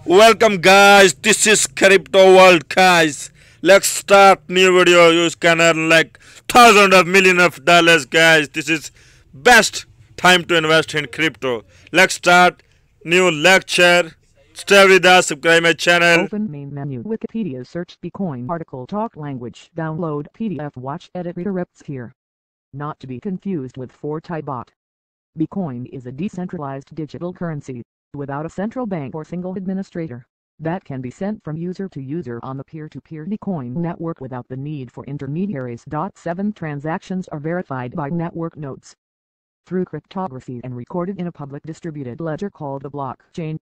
Welcome guys, this is Crypto World guys. Let's start new video. You can earn like thousands of millions of dollars guys. This is best time to invest in crypto. Let's start new lecture. Stay with us, subscribe my channel. Open main menu. Wikipedia search Bitcoin article talk language. Download PDF watch edit redirects here. Not to be confused with FortiBot. Bitcoin is a decentralized digital currency without a central bank or single administrator that can be sent from user to user on the peer-to-peer Bitcoin network without the need for intermediaries. 7 Transactions are verified by network nodes through cryptography and recorded in a public distributed ledger called the blockchain.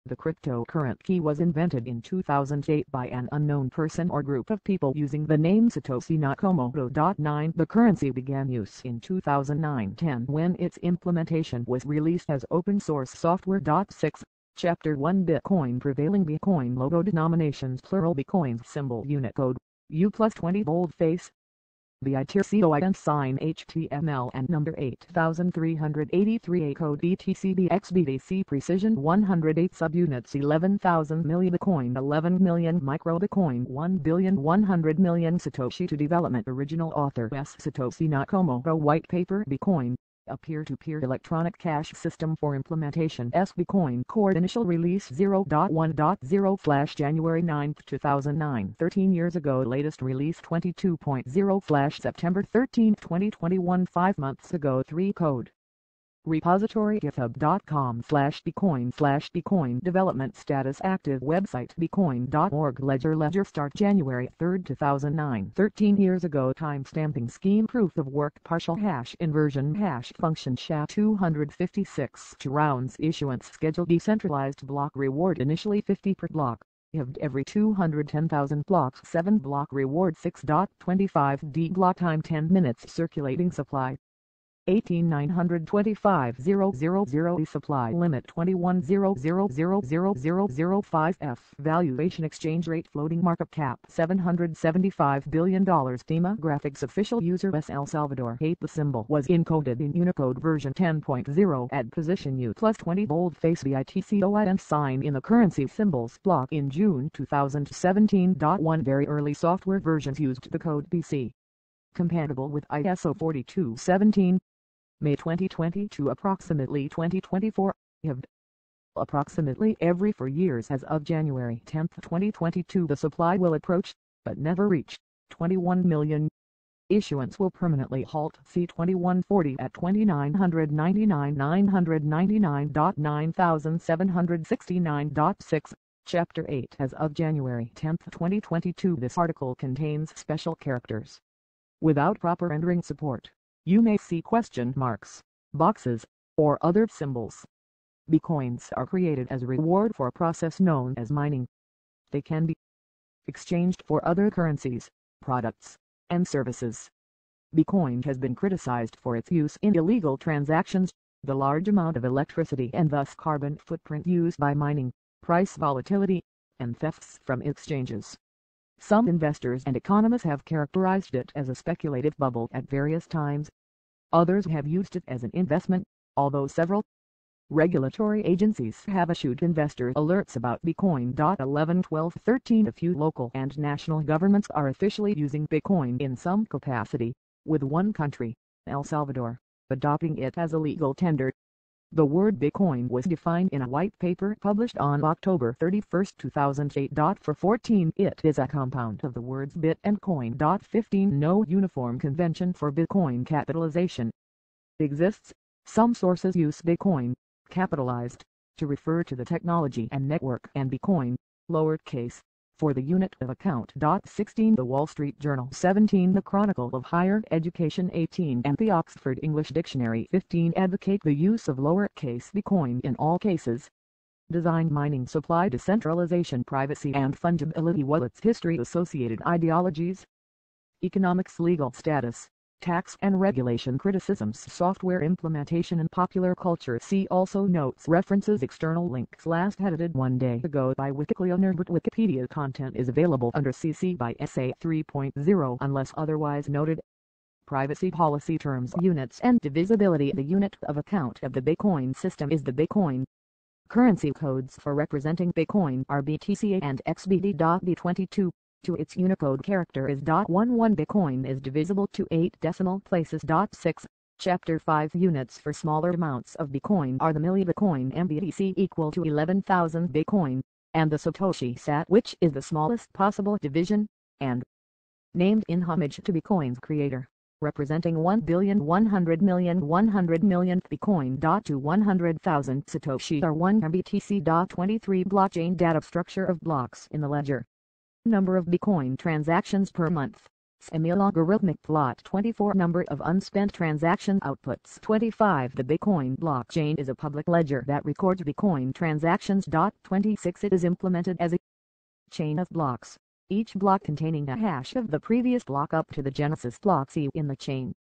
The cryptocurrency was invented in 2008 by an unknown person or group of people using the name Satoshi Nakamoto. 9 The currency began use in 2009-10 when its implementation was released as open source software. 6 Chapter 1 Bitcoin Prevailing Bitcoin Logo Denominations Plural Bitcoin Symbol Unit Code U+20 Boldface BITCOIN sign HTML and number 8383 A code BTC precision 108 subunits 11,000 millibitcoin 11 million microbitcoin 1,100,000,000 Satoshi to development original author S. Satoshi Nakamoto white paper Bitcoin a peer-to-peer electronic cash system for implementation S. Bitcoin Core initial release 0.1.0 flash January 9, 2009 13 years ago latest release 22.0 flash September 13, 2021 5 months ago 3 code repository github.com/bitcoin development status active website bitcoin.org ledger start January 3, 2009 13 years ago timestamping scheme proof of work partial hash inversion hash function SHA-256 2 rounds issuance schedule decentralized block reward initially 50 per block every 210,000 blocks 7 block reward 6.25 D block time 10 minutes circulating supply 18,925,000 supply limit 21,000,005 valuation exchange rate floating markup cap $775 billion demographics official user S. El Salvador 8 the symbol was encoded in Unicode version 10.0 at position U+20 boldface BITCOIN sign in the currency symbols block in June 2017. 1 very early software versions used the code BC compatible with ISO 4217 May 2020 to approximately 2024, approximately every 4 years as of January 10, 2022 the supply will approach, but never reach, 21 million. Issuance will permanently halt C2140 at 2999 999.9769.6 Chapter 8 as of January 10, 2022 this article contains special characters. Without proper rendering support, you may see question marks, boxes, or other symbols. Bitcoins are created as a reward for a process known as mining. They can be exchanged for other currencies, products, and services. Bitcoin has been criticized for its use in illegal transactions, the large amount of electricity and thus carbon footprint used by mining, price volatility, and thefts from exchanges. Some investors and economists have characterized it as a speculative bubble at various times. Others have used it as an investment, although several regulatory agencies have issued investor alerts about Bitcoin. 11, 12, 13 A few local and national governments are officially using Bitcoin in some capacity, with one country, El Salvador, adopting it as a legal tender. The word Bitcoin was defined in a white paper published on October 31, 2008. For 14 it is a compound of the words bit and coin. 15 No uniform convention for Bitcoin capitalization exists. Some sources use Bitcoin, capitalized, to refer to the technology and network and Bitcoin, lowercase, for the unit of account. 16 The Wall Street Journal 17 The Chronicle of Higher Education 18 and the Oxford English Dictionary 15 advocate the use of lowercase Bitcoin in all cases. Design mining supply decentralization privacy and fungibility wallets history associated ideologies economics legal status tax and regulation criticisms software implementation and popular culture see also notes references external links last edited 1 day ago by Wikipedia but Wikipedia content is available under CC by SA 3.0 unless otherwise noted. Privacy policy terms units and divisibility the unit of account of the Bitcoin system is the Bitcoin. Currency codes for representing Bitcoin are BTC and XBD.B22. To its Unicode character is .11. Bitcoin is divisible to 8 decimal places. 6. Chapter 5 units for smaller amounts of Bitcoin are the millibitcoin MBTC equal to 11,000 Bitcoin, and the Satoshi sat, which is the smallest possible division, and named in homage to Bitcoin's creator, representing 1,100,100,000,000 Bitcoin. To 100,000 Satoshi are 1 MBTC. 23 blockchain data structure of blocks in the ledger. Number of Bitcoin transactions per month. Semi-logarithmic plot. 24 Number of unspent transaction outputs. 25 The Bitcoin blockchain is a public ledger that records Bitcoin transactions. 26 It is implemented as a chain of blocks, each block containing a hash of the previous block up to the genesis block C in the chain.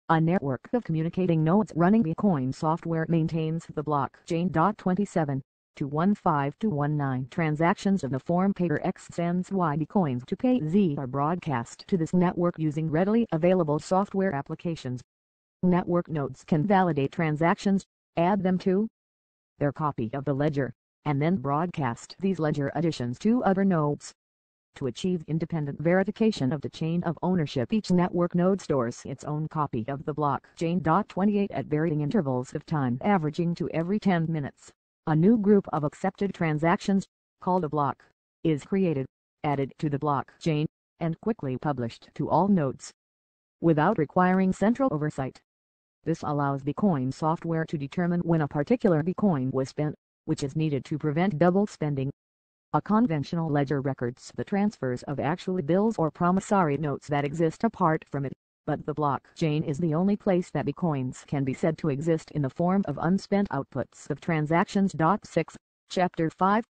A network of communicating nodes running Bitcoin software maintains the blockchain. 27 To 15 to 19 transactions of the form pay or X sends Y Bitcoins to pay Z are broadcast to this network using readily available software applications. Network nodes can validate transactions, add them to their copy of the ledger, and then broadcast these ledger additions to other nodes. To achieve independent verification of the chain of ownership, each network node stores its own copy of the blockchain. 28 At varying intervals of time averaging to every 10 minutes. A new group of accepted transactions, called a block, is created, added to the blockchain, and quickly published to all nodes, without requiring central oversight. This allows Bitcoin software to determine when a particular Bitcoin was spent, which is needed to prevent double spending. A conventional ledger records the transfers of actual bills or promissory notes that exist apart from it, but the blockchain is the only place that Bitcoins can be said to exist in the form of unspent outputs of transactions. 6. Chapter 5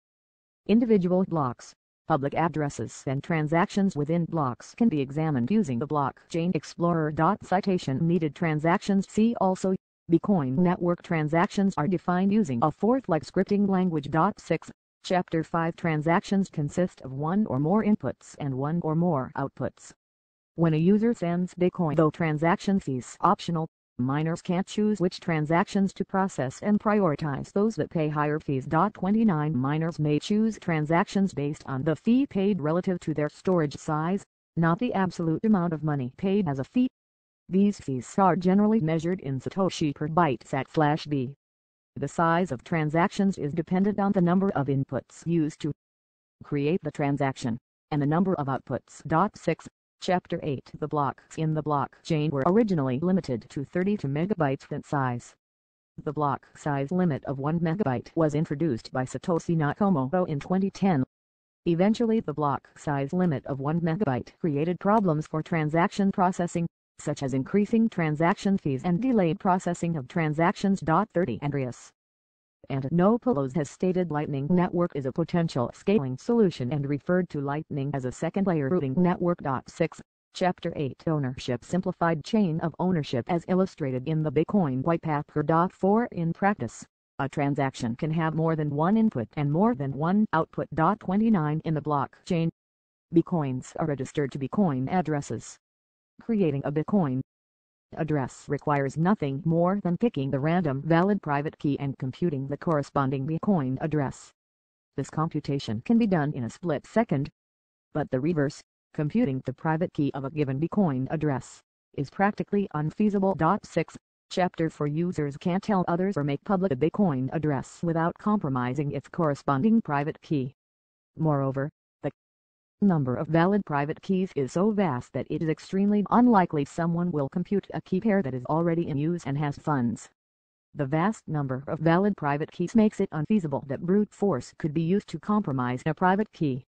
Individual blocks, public addresses and transactions within blocks can be examined using the Blockchain Explorer. Citation Needed transactions. See also, Bitcoin network transactions are defined using a Forth-like scripting language. 6. Chapter 5 Transactions consist of one or more inputs and one or more outputs. When a user sends Bitcoin, though transaction fees optional, miners can't choose which transactions to process and prioritize those that pay higher fees. 29 Miners may choose transactions based on the fee paid relative to their storage size, not the absolute amount of money paid as a fee. These fees are generally measured in Satoshi per byte /b. The size of transactions is dependent on the number of inputs used to create the transaction, and the number of outputs. 6. Chapter 8 The blocks in the blockchain were originally limited to 32 megabytes in size. The block size limit of 1 megabyte was introduced by Satoshi Nakamoto in 2010. Eventually the block size limit of 1 megabyte created problems for transaction processing, such as increasing transaction fees and delayed processing of transactions. 30 Andreas Antonopoulos has stated Lightning Network is a potential scaling solution and referred to Lightning as a second-layer routing network. 6. Chapter 8 Ownership Simplified chain of ownership as illustrated in the Bitcoin white paper. 4 In practice, a transaction can have more than one input and more than one output. 29 In the blockchain, Bitcoins are registered to Bitcoin addresses. Creating a Bitcoin address requires nothing more than picking the random valid private key and computing the corresponding Bitcoin address. This computation can be done in a split second, but the reverse, computing the private key of a given Bitcoin address, is practically unfeasible. 6. Chapter 4 Users can't tell others or make public a Bitcoin address without compromising its corresponding private key. Moreover, number of valid private keys is so vast that it is extremely unlikely someone will compute a key pair that is already in use and has funds. The vast number of valid private keys makes it unfeasible that brute force could be used to compromise a private key.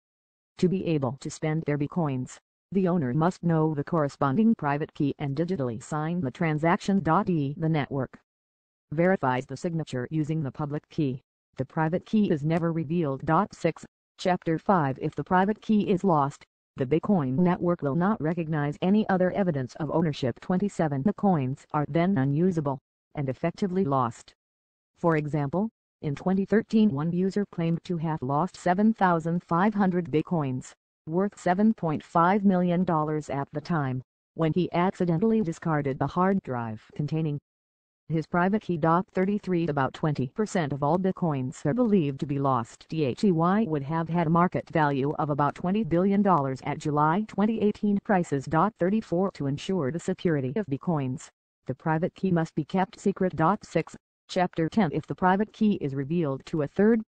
To be able to spend their Bitcoins, the owner must know the corresponding private key and digitally sign the transaction. The network verifies the signature using the public key. The private key is never revealed. 6. Chapter 5 If the private key is lost, the Bitcoin network will not recognize any other evidence of ownership. 27 The coins are then unusable, and effectively lost. For example, in 2013 one user claimed to have lost 7,500 Bitcoins, worth $7.5 million at the time, when he accidentally discarded the hard drive containing his private key. 33 About 20% of all bitcoins are believed to be lost. Cathie would have had a market value of about $20 billion at July 2018 prices. 34 To ensure the security of bitcoins, the private key must be kept secret. 6. Chapter 10 If the private key is revealed to a third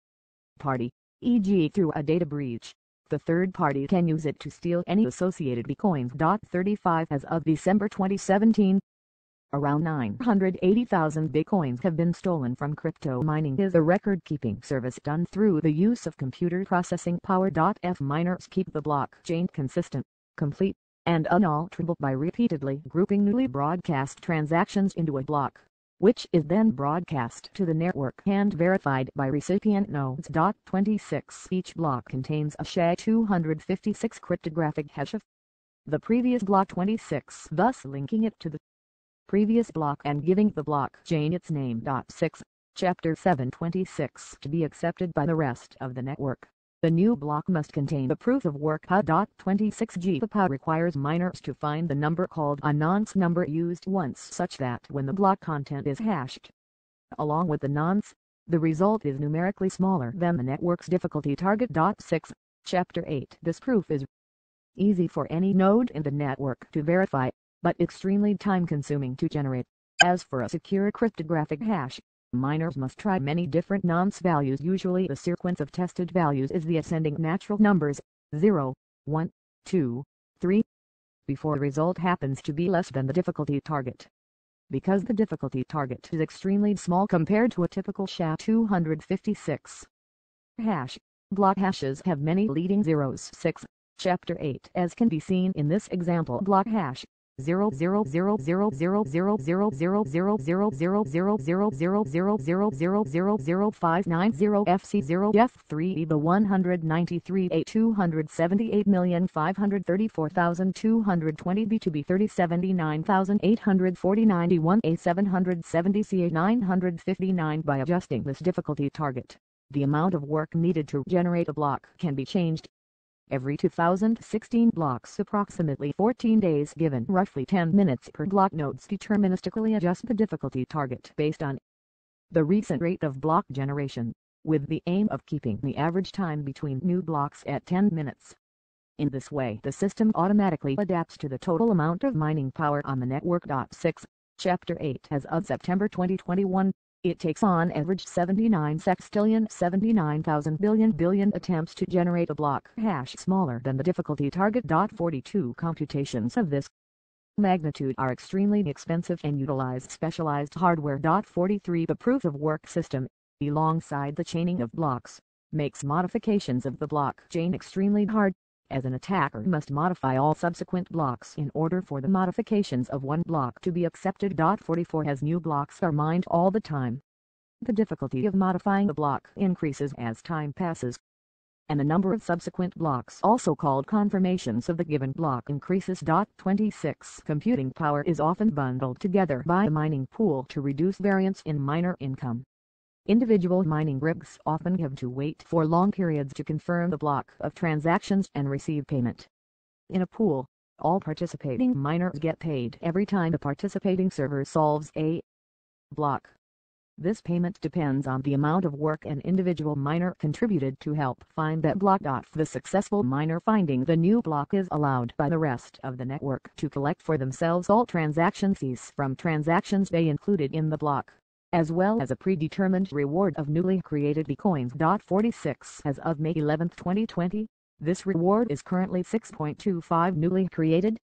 party, e.g. through a data breach, the third party can use it to steal any associated bitcoins. 35 As of December 2017, around 980,000 bitcoins have been stolen from crypto mining. Is a record-keeping service done through the use of computer processing power. F Miners keep the blockchain consistent, complete, and unalterable by repeatedly grouping newly broadcast transactions into a block, which is then broadcast to the network and verified by recipient nodes. 26 Each block contains a SHA-256 cryptographic hash of the previous block 26, thus linking it to the previous block and giving the blockchain its name. 6. Chapter 726 To be accepted by the rest of the network, the new block must contain the proof of work. 26G The PA requires miners to find the number called a nonce number used once such that when the block content is hashed along with the nonce, the result is numerically smaller than the network's difficulty target. 6. Chapter 8 This proof is easy for any node in the network to verify, but extremely time-consuming to generate. As for a secure cryptographic hash, miners must try many different nonce values. Usually the sequence of tested values is the ascending natural numbers 0, 1, 2, 3, before the result happens to be less than the difficulty target. Because the difficulty target is extremely small compared to a typical SHA-256 hash, block hashes have many leading zeros. 6. Chapter 8 As can be seen in this example, block hash 0.000000000000000000000000000000000000000000000000000000000000000000000000000000000000000000000000000000000000000000000000000000000000000000000000000000000000000000000000000000000000000000000000000000000000000000000000000000000000000000000000000000000000000000000000000000000000000000000000000000000000000000000000000000000000000000000000000000000000000000000000000000000000000000000000000000000000000000000000000000000000000000000000000000000000000000000000000000000000000000000000000000000000000000000000000000000000000000000000000000000000000000000000000000000000000000000000000000000000000000000000000000000000000000000000000000000000000000000000000000000000000000000000000000000000000000000000 120B to B 3079,840.91 A 770 CA 959. By adjusting this difficulty target, the amount of work needed to generate a block can be changed every 2016 blocks, approximately 14 days, given roughly 10 minutes per block. Nodes deterministically adjust the difficulty target based on the recent rate of block generation, with the aim of keeping the average time between new blocks at 10 minutes. In this way, the system automatically adapts to the total amount of mining power on the network. 6. Chapter 8 As of September 2021, it takes on average 79 sextillion 79,000 billion attempts to generate a block hash smaller than the difficulty target. 42 Computations of this magnitude are extremely expensive and utilize specialized hardware. 43 The proof of work system, alongside the chaining of blocks, makes modifications of the blockchain extremely hard, as an attacker must modify all subsequent blocks in order for the modifications of one block to be accepted. 44 As new blocks are mined all the time, the difficulty of modifying the block increases as time passes, and the number of subsequent blocks, also called confirmations of the given block, increases. 26 Computing power is often bundled together by a mining pool to reduce variance in miner income. Individual mining rigs often have to wait for long periods to confirm the block of transactions and receive payment. In a pool, all participating miners get paid every time the participating server solves a block. This payment depends on the amount of work an individual miner contributed to help find that block. The successful miner finding the new block is allowed by the rest of the network to collect for themselves all transaction fees from transactions they included in the block, as well as a predetermined reward of newly created bitcoins. 46 As of May 11, 2020, this reward is currently 6.25 newly created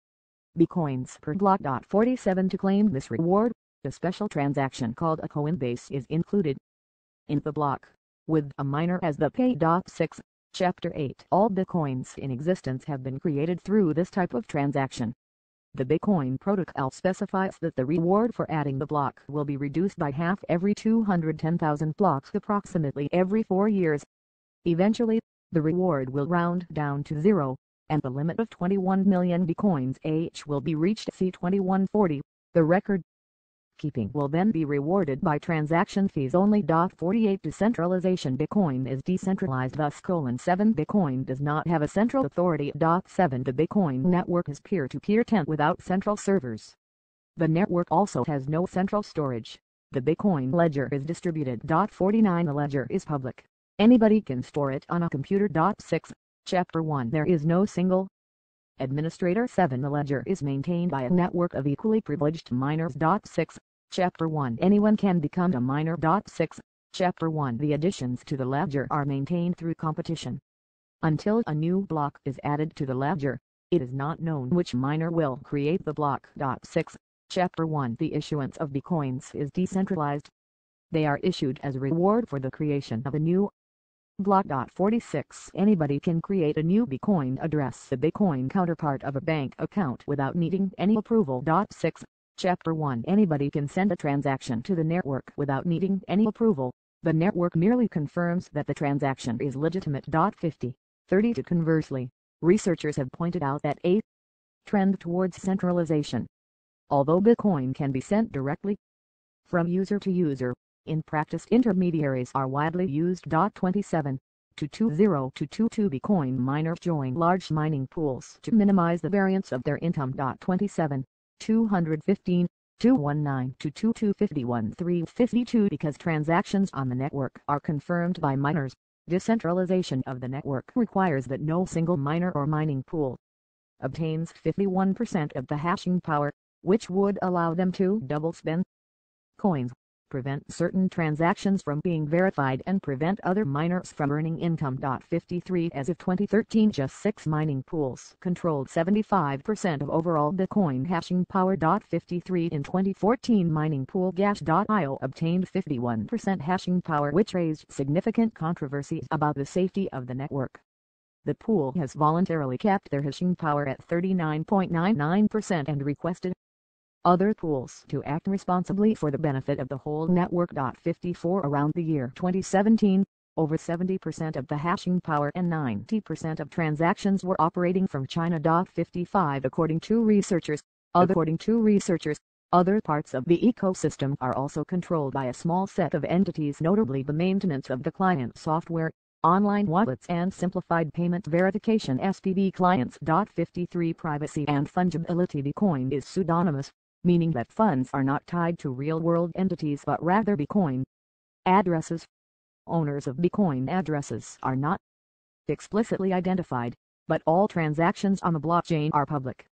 bitcoins per block. 47 To claim this reward, a special transaction called a Coinbase is included in the block, with a miner as the pay. 6. Chapter 8 All bitcoins in existence have been created through this type of transaction. The Bitcoin protocol specifies that the reward for adding the block will be reduced by half every 210,000 blocks, approximately every 4 years. Eventually, the reward will round down to zero, and the limit of 21 million bitcoins each will be reached. C 2140. The record keeping will then be rewarded by transaction fees only. 48 Decentralization Bitcoin is decentralized, thus: 7 Bitcoin does not have a central authority. 7 The Bitcoin network is peer-to-peer 10 without central servers. The network also has no central storage. The Bitcoin ledger is distributed. 49 The ledger is public. Anybody can store it on a computer. 6. Chapter 1 There is no single administrator. 7 The ledger is maintained by a network of equally privileged miners. 6. Chapter 1 Anyone can become a miner. 6. Chapter 1 The additions to the ledger are maintained through competition. Until a new block is added to the ledger, it is not known which miner will create the block. 6. Chapter 1 The issuance of Bitcoins is decentralized. They are issued as a reward for the creation of a new block. 46 Anybody can create a new Bitcoin address, the Bitcoin counterpart of a bank account, without needing any approval. 6. Chapter 1 Anybody can send a transaction to the network without needing any approval. The network merely confirms that the transaction is legitimate. 50. 32 Conversely, researchers have pointed out that a trend towards centralization. Although Bitcoin can be sent directly from user to user, in practice intermediaries are widely used. 27. 220-222 Bitcoin miners join large mining pools to minimize the variance of their income. 27. 215. 219-222-51-352 Because transactions on the network are confirmed by miners, decentralization of the network requires that no single miner or mining pool obtains 51% of the hashing power, which would allow them to double spend coins, prevent certain transactions from being verified, and prevent other miners from earning income. 53 As of 2013, just 6 mining pools controlled 75% of overall Bitcoin hashing power. 53 In 2014, mining pool Gas.io obtained 51% hashing power, which raised significant controversies about the safety of the network. The pool has voluntarily capped their hashing power at 39.99% and requested other pools to act responsibly for the benefit of the whole network. 54 Around the year 2017, over 70% of the hashing power and 90% of transactions were operating from China. 55 According to researchers, other parts of the ecosystem are also controlled by a small set of entities, notably the maintenance of the client software, online wallets, and simplified payment verification (SPV) clients. 53 Privacy and fungibility. Bitcoin is pseudonymous, meaning that funds are not tied to real-world entities but rather Bitcoin addresses. Owners of Bitcoin addresses are not explicitly identified, but all transactions on the blockchain are public.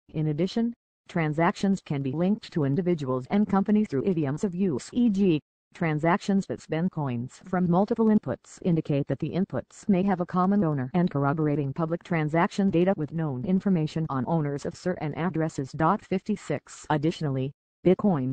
In addition, transactions can be linked to individuals and companies through idioms of use, e.g., transactions that spend coins from multiple inputs indicate that the inputs may have a common owner, and corroborating public transaction data with known information on owners of certain addresses. 56 Additionally, Bitcoin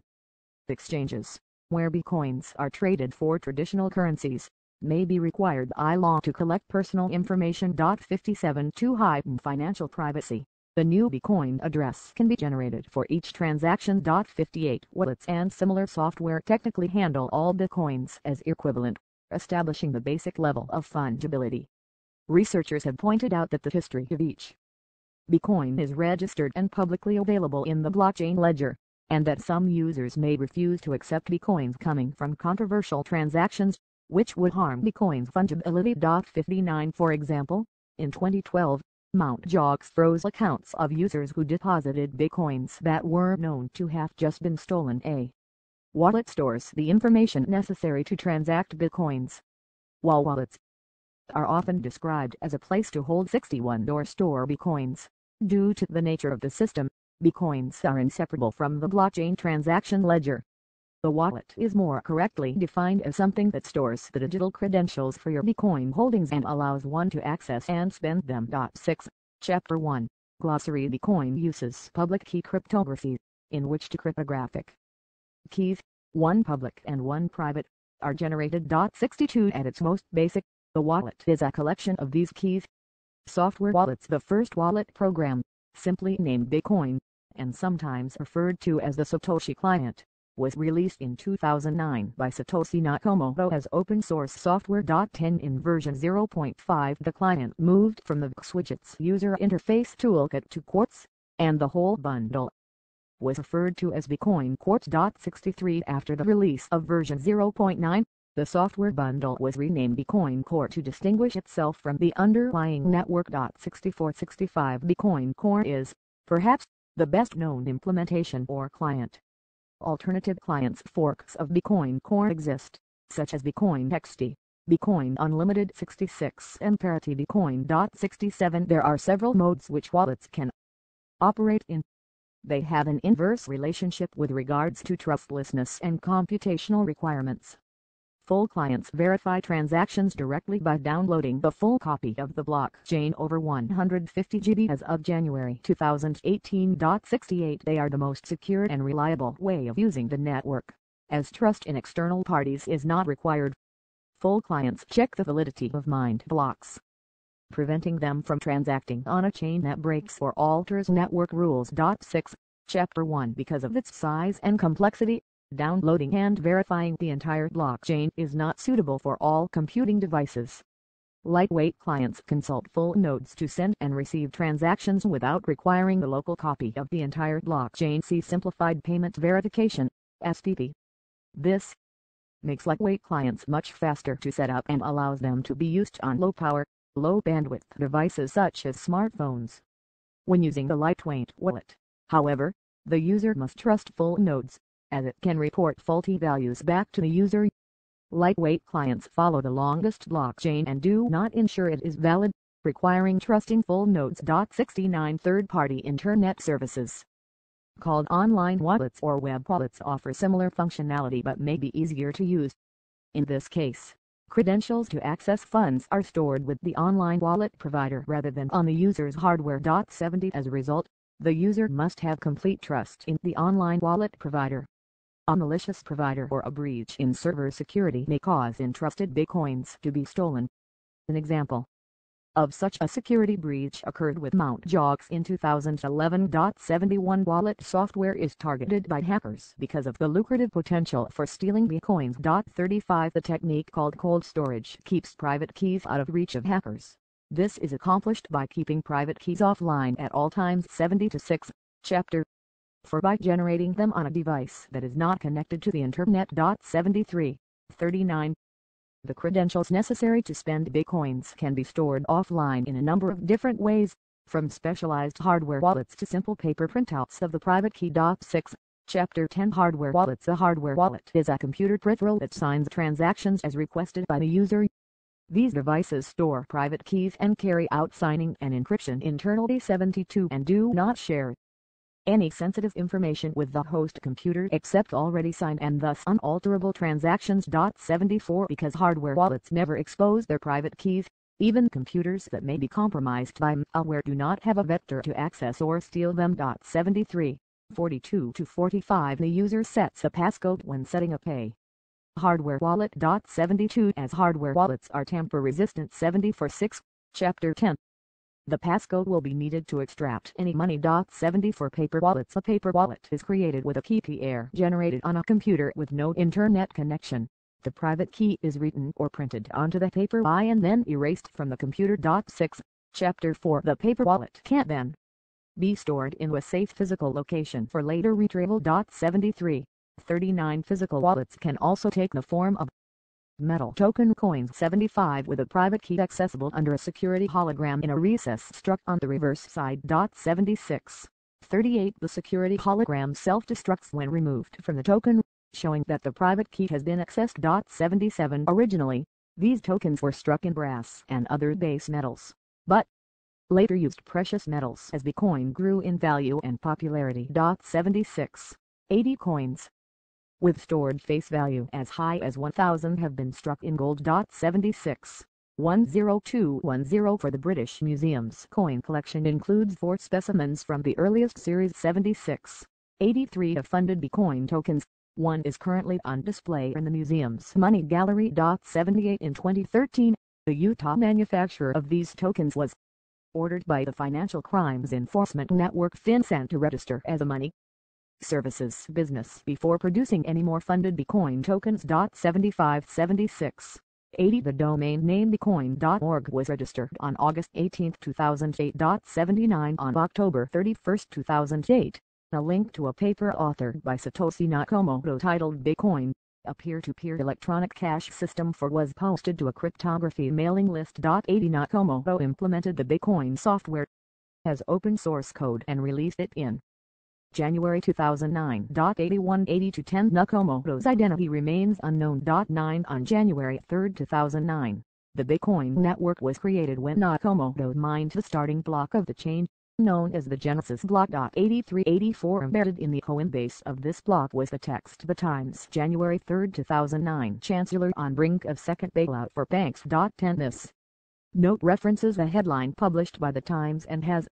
exchanges, where Bitcoins are traded for traditional currencies, may be required by law to collect personal information. 57 To heighten financial privacy, the new Bitcoin address can be generated for each transaction. 58 Wallets and similar software technically handle all Bitcoins as equivalent, establishing the basic level of fungibility. Researchers have pointed out that the history of each Bitcoin is registered and publicly available in the blockchain ledger, and that some users may refuse to accept Bitcoins coming from controversial transactions, which would harm Bitcoin's fungibility. 59 For example, in 2012, Mt. Gox froze accounts of users who deposited Bitcoins that were known to have just been stolen. A wallet stores the information necessary to transact Bitcoins. While wallets are often described as a place to hold 61 or store Bitcoins, due to the nature of the system, Bitcoins are inseparable from the blockchain transaction ledger. The wallet is more correctly defined as something that stores the digital credentials for your Bitcoin holdings and allows one to access and spend them. 6. Chapter 1 Glossary. Bitcoin uses public key cryptography, in which two cryptographic keys, one public and one private, are generated. 62 At its most basic, the wallet is a collection of these keys. Software wallets. The first wallet program, simply named Bitcoin, and sometimes referred to as the Satoshi client, was released in 2009 by Satoshi Nakamoto as open source software. 10 In version 0.5 the client moved from the Switch's user interface toolkit to Quartz, and the whole bundle was referred to as Bitcoin Quartz. 63 After the release of version 0.9, the software bundle was renamed Bitcoin Core to distinguish itself from the underlying network. 64-65 Bitcoin Core is, perhaps, the best known implementation or client Alternative clients forks of Bitcoin Core exist, such as Bitcoin XT, Bitcoin Unlimited 66 and Parity Bitcoin.67. There are several modes which wallets can operate in. They have an inverse relationship with regards to trustlessness and computational requirements. Full clients verify transactions directly by downloading the full copy of the blockchain over 150 GB as of January 2018. 68 They are the most secure and reliable way of using the network, as trust in external parties is not required. Full clients check the validity of mined blocks, preventing them from transacting on a chain that breaks or alters network rules. 6. Chapter 1 Because of its size and complexity, downloading and verifying the entire blockchain is not suitable for all computing devices. Lightweight clients consult full nodes to send and receive transactions without requiring the local copy of the entire blockchain. See Simplified Payment Verification, SPV. This makes lightweight clients much faster to set up and allows them to be used on low power, low bandwidth devices such as smartphones. When using the lightweight wallet, however, the user must trust full nodes, as it can report faulty values back to the user. Lightweight clients follow the longest blockchain and do not ensure it is valid, requiring trusting full nodes. 69 Third-party internet services, called online wallets or web wallets, offer similar functionality but may be easier to use. In this case, credentials to access funds are stored with the online wallet provider rather than on the user's hardware. 70 As a result, the user must have complete trust in the online wallet provider. A malicious provider or a breach in server security may cause entrusted bitcoins to be stolen. An example of such a security breach occurred with Mt. Gox in 2011. 71 Wallet software is targeted by hackers because of the lucrative potential for stealing bitcoins. 35 The technique called cold storage keeps private keys out of reach of hackers. This is accomplished by keeping private keys offline at all times. 76 Chapter 4 By generating them on a device that is not connected to the internet. 73 39 The credentials necessary to spend bitcoins can be stored offline in a number of different ways, from specialized hardware wallets to simple paper printouts of the private key. 6 Chapter 10 Hardware wallets. A hardware wallet is a computer peripheral that signs transactions as requested by the user. These devices store private keys and carry out signing and encryption internally. 72 And do not share any sensitive information with the host computer except already signed and thus unalterable transactions. 74 Because hardware wallets never expose their private keys, even computers that may be compromised by malware do not have a vector to access or steal them. 73 42 to 45 The user sets a passcode when setting up a hardware wallet. 72 As hardware wallets are tamper resistant. 74 6 Chapter 10 The passcode will be needed to extract any money. 74 Paper wallets. A paper wallet is created with a key pair generated on a computer with no internet connection. The private key is written or printed onto the paper by and then erased from the computer. 6 Chapter 4 The paper wallet can then be stored in a safe physical location for later retrieval. 73 39 Physical wallets can also take the form of metal token coins. 75 With a private key accessible under a security hologram in a recess struck on the reverse side. 76 38 The security hologram self-destructs when removed from the token, showing that the private key has been accessed. 77 Originally, these tokens were struck in brass and other base metals, but later used precious metals as Bitcoin grew in value and popularity. 76 80 Coins with stored face value as high as 1,000 have been struck in gold. 76 10210 For the British Museum's coin collection includes 4 specimens from the earliest series. 76 83 of funded Bitcoin tokens. One is currently on display in the museum's money gallery. 78 In 2013, the Utah manufacturer of these tokens was ordered by the Financial Crimes Enforcement Network FinCEN to register as a money services business before producing any more funded Bitcoin tokens. 75 76 80 The domain name bitcoin.org was registered on August 18, 2008. 79 On October 31, 2008, a link to a paper authored by Satoshi Nakamoto titled Bitcoin, a peer-to-peer electronic cash system was posted to a cryptography mailing list. 80 Nakamoto implemented the Bitcoin software as open source code and released it in January 2009. 818210 Nakamoto's identity remains unknown. 9 On January 3, 2009, the Bitcoin network was created when Nakamoto mined the starting block of the chain, known as the Genesis block. 8384 Embedded in the Coinbase of this block was the text "The Times." January 3, 2009. Chancellor on brink of second bailout for banks. 10 This note references a headline published by The Times and has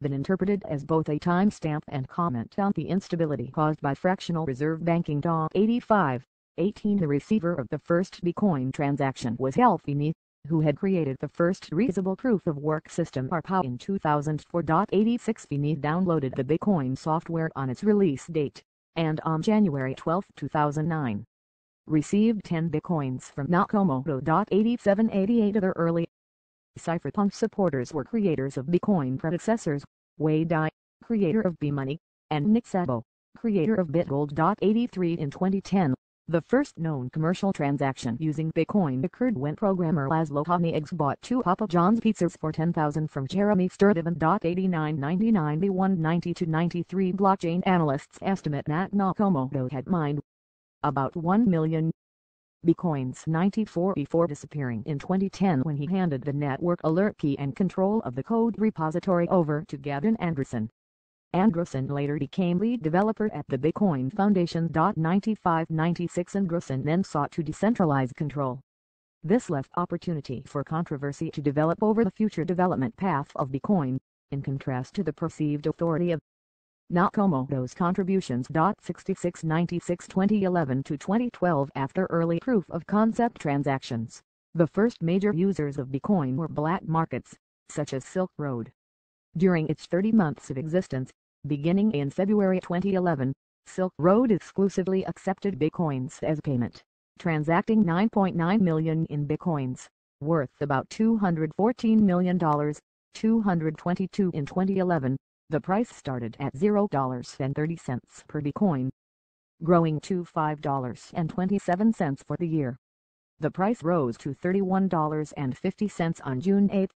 been interpreted as both a timestamp and comment on the instability caused by fractional reserve banking. 8518 The receiver of the first Bitcoin transaction was Alfini, who had created the first reusable proof-of-work system RPA in 2004. 86 Fini downloaded the Bitcoin software on its release date, and on January 12, 2009, received 10 Bitcoins from Nakamoto. 8788 Other early cypherpunk supporters were creators of Bitcoin predecessors, Wei Dai, creator of B-Money, and Nick Szabo, creator of BitGold. 83 In 2010, the first known commercial transaction using Bitcoin occurred when programmer Laszlo Haniegz bought 2 Papa John's pizzas for $10,000 from Jeremy Sturtevant. 8999 B19293 Blockchain analysts estimate that Nakamoto had mined about 1 million Bitcoins 94 before disappearing in 2010 when he handed the network alert key and control of the code repository over to Gavin Andresen. Andresen later became lead developer at the Bitcoin Foundation. 9596 Andresen then sought to decentralize control. This left opportunity for controversy to develop over the future development path of Bitcoin, in contrast to the perceived authority of Nakamoto's contributions. 6696 2011 to 2012 After early proof-of-concept transactions, the first major users of Bitcoin were black markets, such as Silk Road. During its 30 months of existence, beginning in February 2011, Silk Road exclusively accepted Bitcoins as payment, transacting 9.9 million in Bitcoins, worth about $214 million, 222 in 2011. The price started at $0.30 per Bitcoin, growing to $5.27 for the year. The price rose to $31.50 on June 8.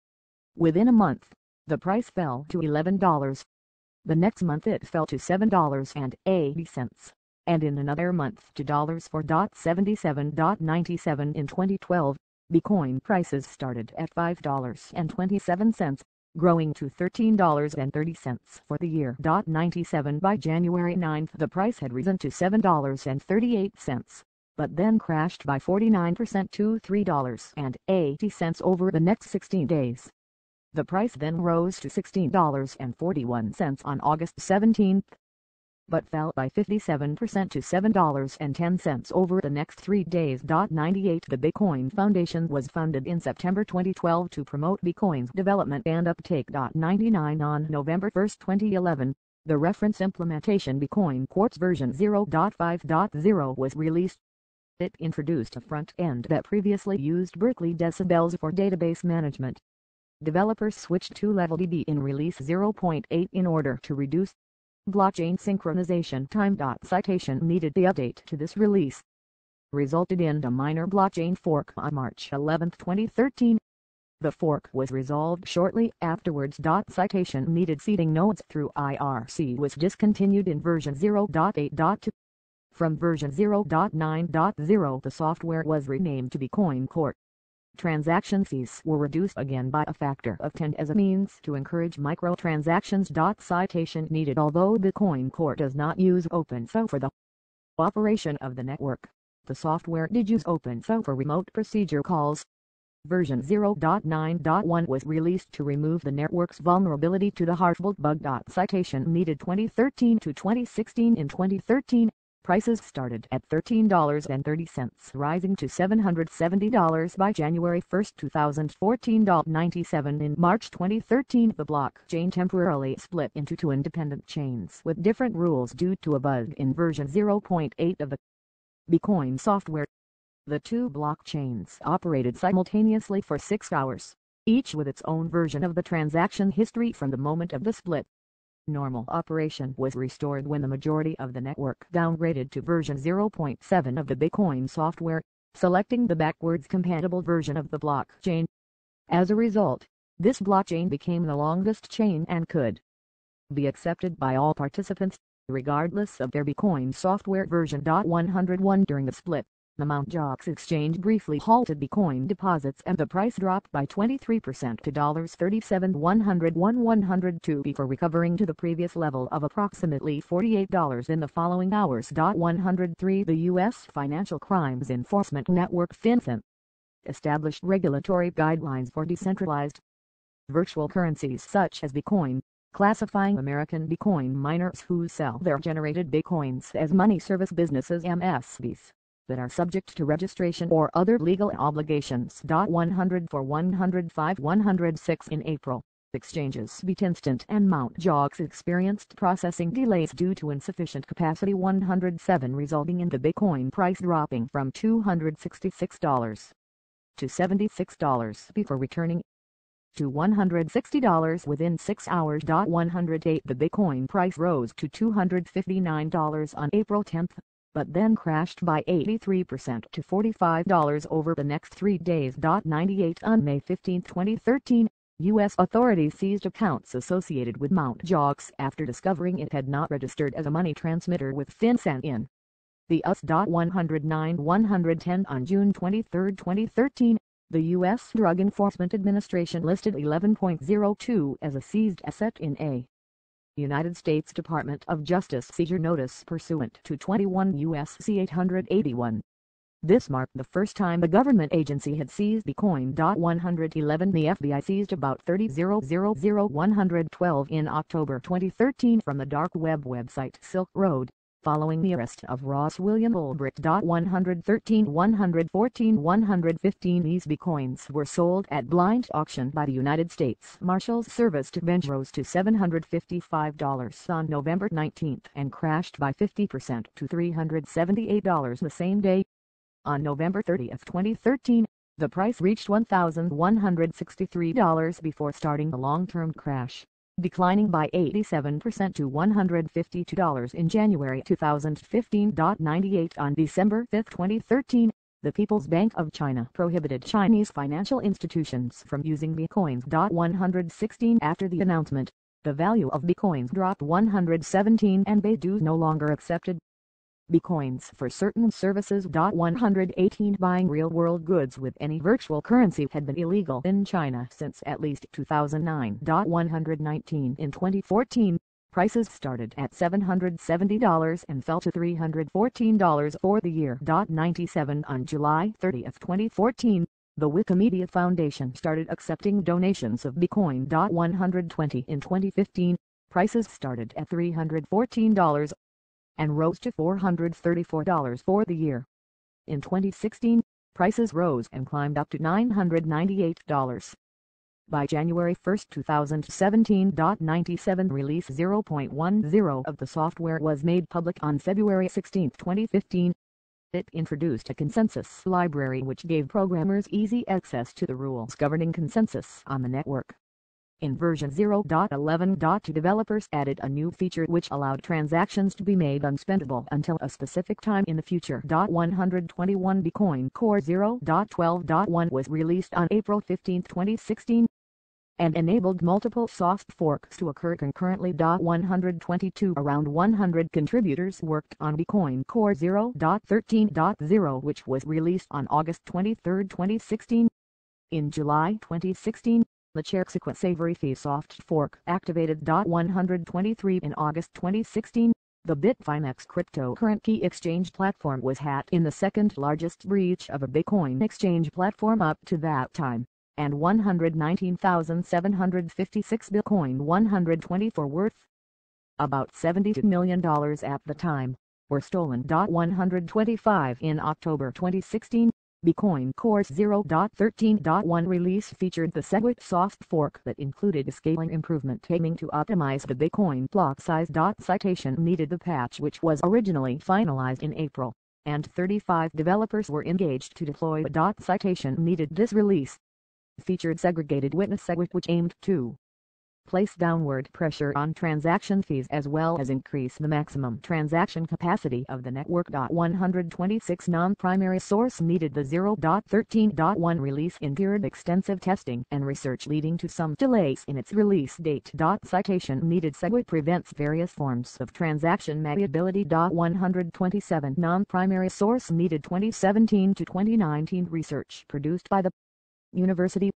Within a month, the price fell to $11. The next month it fell to $7.80, and in another month to $4.77.97 in 2012. Bitcoin prices started at $5.27, growing to $13.30 for the year. 97 By January 9 the price had risen to $7.38, but then crashed by 49% to $3.80 over the next 16 days. The price then rose to $16.41 on August 17, but fell by 57% to $7.10 over the next 3 days. 98 The Bitcoin Foundation was founded in September 2012 to promote Bitcoin's development and uptake. 99 On November 1, 2011, the reference implementation Bitcoin Quartz version 0.5.0 was released. It introduced a front end that previously used Berkeley decibels for database management. Developers switched to LevelDB in release 0.8 in order to reduce blockchain synchronization time. Citation needed. The update to this release resulted in a minor blockchain fork on March 11, 2013. The fork was resolved shortly afterwards. Citation needed. Seeding nodes through IRC was discontinued in version 0.8.2. From version 0.9.0 the software was renamed to Bitcoin Core. Transaction fees were reduced again by a factor of 10 as a means to encourage microtransactions. Citation needed. Although Bitcoin Core does not use OpenSO for the operation of the network, the software did use OpenSO for remote procedure calls. Version 0.9.1 was released to remove the network's vulnerability to the Hartwald bug. Citation needed. 2013 to 2016 In 2013, prices started at $13.30, rising to $770 by January 1, 2014. 97 In March 2013 the blockchain temporarily split into 2 independent chains with different rules due to a bug in version 0.8 of the Bitcoin software. The 2 blockchains operated simultaneously for 6 hours, each with its own version of the transaction history from the moment of the split. Normal operation was restored when the majority of the network downgraded to version 0.7 of the Bitcoin software, selecting the backwards compatible version of the blockchain. As a result, this blockchain became the longest chain and could be accepted by all participants, regardless of their Bitcoin software version. 101 During the split, the Mt. Gox exchange briefly halted Bitcoin deposits and the price dropped by 23% to $37,101 before recovering to the previous level of approximately $48 in the following hours. 103 The U.S. Financial Crimes Enforcement Network Fantom established regulatory guidelines for decentralized virtual currencies such as Bitcoin, classifying American Bitcoin miners who sell their generated Bitcoins as money service businesses (MSBs) that are subject to registration or other legal obligations. 104 105 106 In April, exchanges Bitinstant and Mt. Gox experienced processing delays due to insufficient capacity. 107 Resulting in the Bitcoin price dropping from $266 to $76 before returning to $160 within 6 hours. 108 The Bitcoin price rose to $259 on April 10, but then crashed by 83% to $45 over the next 3 days. 98 On May 15, 2013, U.S. authorities seized accounts associated with Mt. Gox after discovering it had not registered as a money transmitter with FinCEN in the US. 109 110 On June 23, 2013, the U.S. Drug Enforcement Administration listed 11.02 as a seized asset in a United States Department of Justice seizure notice pursuant to 21 U.S.C. 881. This marked the first time the government agency had seized Bitcoin. 111 The FBI seized about 30,000,112 in October 2013 from the dark web website Silk Road, following the arrest of Ross William Ulbricht. 113 114 115 These Bitcoins were sold at blind auction by the United States Marshals Service to rose to $755 on November 19 and crashed by 50% to $378 the same day. On November 30, 2013, the price reached $1,163 before starting the long-term crash, declining by 87% to $152 in January 2015. 98 On December 5, 2013, the People's Bank of China prohibited Chinese financial institutions from using Bitcoins. 116 After the announcement, the value of Bitcoins dropped 117 and Baidu no longer accepted Bitcoins for certain services. 118 Buying real-world goods with any virtual currency had been illegal in China since at least 2009. 119 In 2014, prices started at $770 and fell to $314 for the year. 97 On July 30, 2014, the Wikimedia Foundation started accepting donations of Bitcoin. 120 In 2015, prices started at $314 and rose to $434 for the year. In 2016, prices rose and climbed up to $998. By January 1, 2017, 97 Release 0.10 of the software was made public on February 16, 2015. It introduced a consensus library which gave programmers easy access to the rules governing consensus on the network. In version 0.11.2, developers added a new feature which allowed transactions to be made unspendable until a specific time in the future. 121 Bitcoin Core 0.12.1 was released on April 15, 2016, and enabled multiple soft forks to occur concurrently. 122 Around 100 contributors worked on Bitcoin Core 0.13.0, which was released on August 23, 2016. In July 2016, the Cherxequence Savory Fee soft fork activated. 123 In August 2016, the Bitfinex cryptocurrency exchange platform was hacked in the second largest breach of a Bitcoin exchange platform up to that time, and 119,756 Bitcoin 124 worth about $72 million at the time were stolen. 125 In October 2016, Bitcoin Core 0.13.1 release featured the Segwit soft fork that included a scaling improvement aiming to optimize the Bitcoin block size. Citation needed the patch which was originally finalized in April, and 35 developers were engaged to deploy. Citation needed this release featured segregated witness Segwit which aimed to place downward pressure on transaction fees as well as increase the maximum transaction capacity of the network. 126 non-primary source needed the 0.13.1 release endured extensive testing and research leading to some delays in its release date. Citation needed SegWit prevents various forms of transaction malleability. 127 non-primary source needed 2017 to 2019 research produced by the University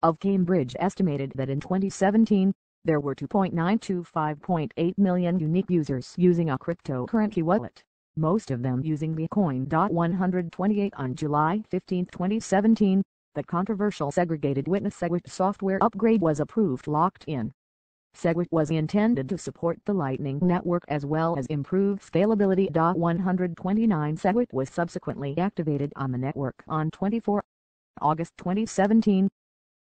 of Cambridge estimated that in 2017, there were 2.925.8 million unique users using a cryptocurrency wallet, most of them using Bitcoin. 128 On July 15, 2017, the controversial segregated witness SegWit software upgrade was approved. Locked in. SegWit was intended to support the Lightning Network as well as improve scalability. 129 SegWit was subsequently activated on the network on 24 August 2017.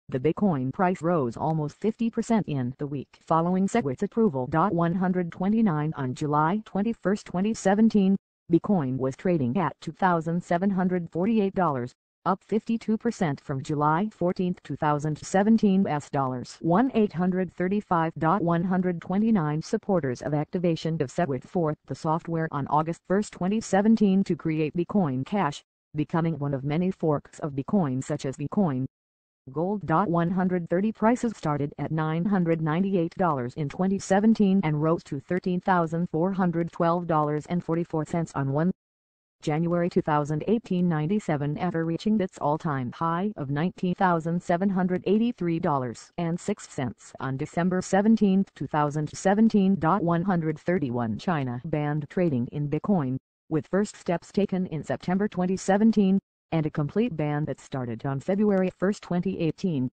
The Bitcoin price rose almost 50% in the week following SegWit's approval. 129 On July 21, 2017, Bitcoin was trading at $2,748, up 52% from July 14, 2017's $1,835. 129 supporters of activation of SegWit forked the software on August 1, 2017 to create Bitcoin Cash, becoming one of many forks of Bitcoin such as Bitcoin Gold. 130 prices started at $998 in 2017 and rose to $13,412.44 on 1 January 2018. 97 after reaching its all-time high of $19,783.06 on December 17, 2017. 131 China banned trading in Bitcoin, with first steps taken in September 2017, and a complete ban that started on February 1, 2018.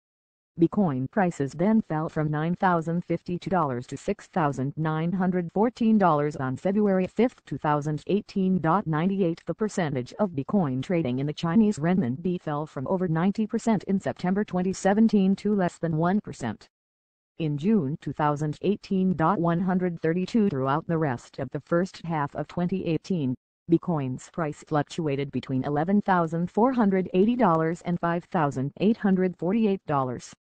Bitcoin prices then fell from $9,052 to $6,914 on February 5, 2018. 98 The percentage of Bitcoin trading in the Chinese renminbi fell from over 90% in September 2017 to less than 1% in June 2018. 132 Throughout the rest of the first half of 2018, Bitcoin's price fluctuated between $11,480 and $5,848.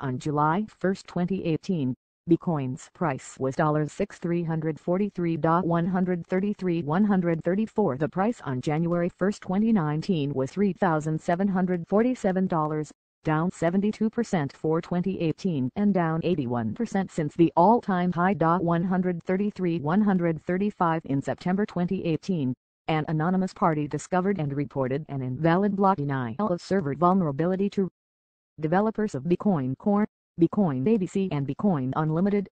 On July 1, 2018, Bitcoin's price was $6,343.134. The price on January 1, 2019 was $3,747, down 72% for 2018 and down 81% since the all-time high. 135 In September 2018, an anonymous party discovered and reported an invalid block denial of server vulnerability to developers of Bitcoin Core, Bitcoin ABC and Bitcoin Unlimited.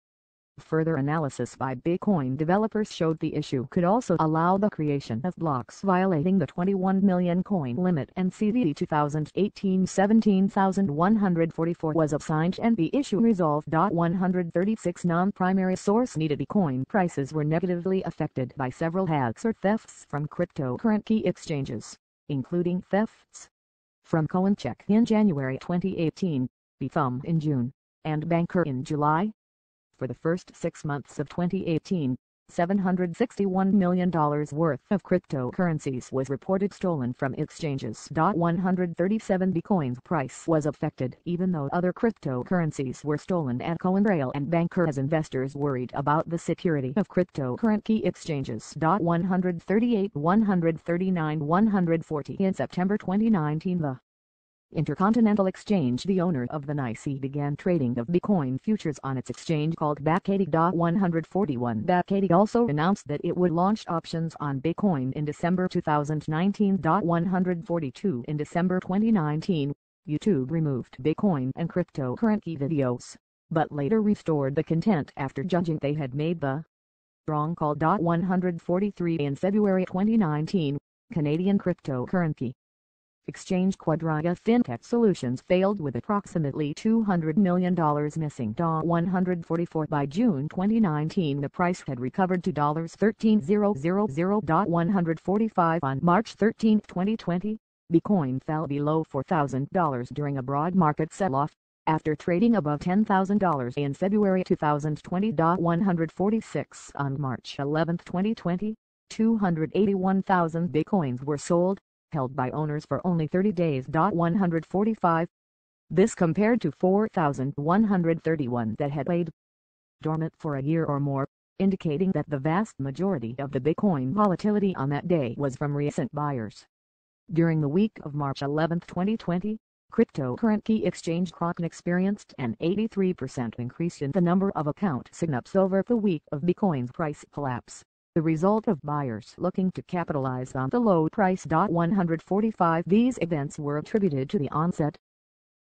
Further analysis by Bitcoin developers showed the issue could also allow the creation of blocks violating the 21 million coin limit, and CVE 2018-17144 was assigned and the issue resolved. 136 Non-primary source needed. Bitcoin prices were negatively affected by several hacks or thefts from cryptocurrency exchanges, including thefts from CoinCheck in January 2018, Fantom in June, and Banker in July. For the first 6 months of 2018, $761 million worth of cryptocurrencies was reported stolen from exchanges. 137 Bitcoin's price was affected even though other cryptocurrencies were stolen at CoinRail and Banker as investors worried about the security of cryptocurrency exchanges. 138 139 140 In September 2019, the Intercontinental Exchange, the owner of the NYSE, began trading of Bitcoin futures on its exchange called Cathie. 141 Cathie also announced that it would launch options on Bitcoin in December 2019. 142 In December 2019, YouTube removed Bitcoin and cryptocurrency videos, but later restored the content after judging they had made the wrong call. 143 In February 2019, Canadian cryptocurrency exchange Quadriga FinTech Solutions failed with approximately $200 million missing. 144 By June 2019, the price had recovered to $13,000. 145 On March 13, 2020, Bitcoin fell below $4,000 during a broad market sell-off, after trading above $10,000 in February 2020. 146 On March 11, 2020, 281,000 Bitcoins were sold, held by owners for only 30 days. 145 This compared to 4,131 that had laid dormant for a year or more, indicating that the vast majority of the Bitcoin volatility on that day was from recent buyers. During the week of March 11, 2020, cryptocurrency exchange Kraken experienced an 83% increase in the number of account signups over the week of Bitcoin's price collapse, the result of buyers looking to capitalize on the low price. 145 These events were attributed to the onset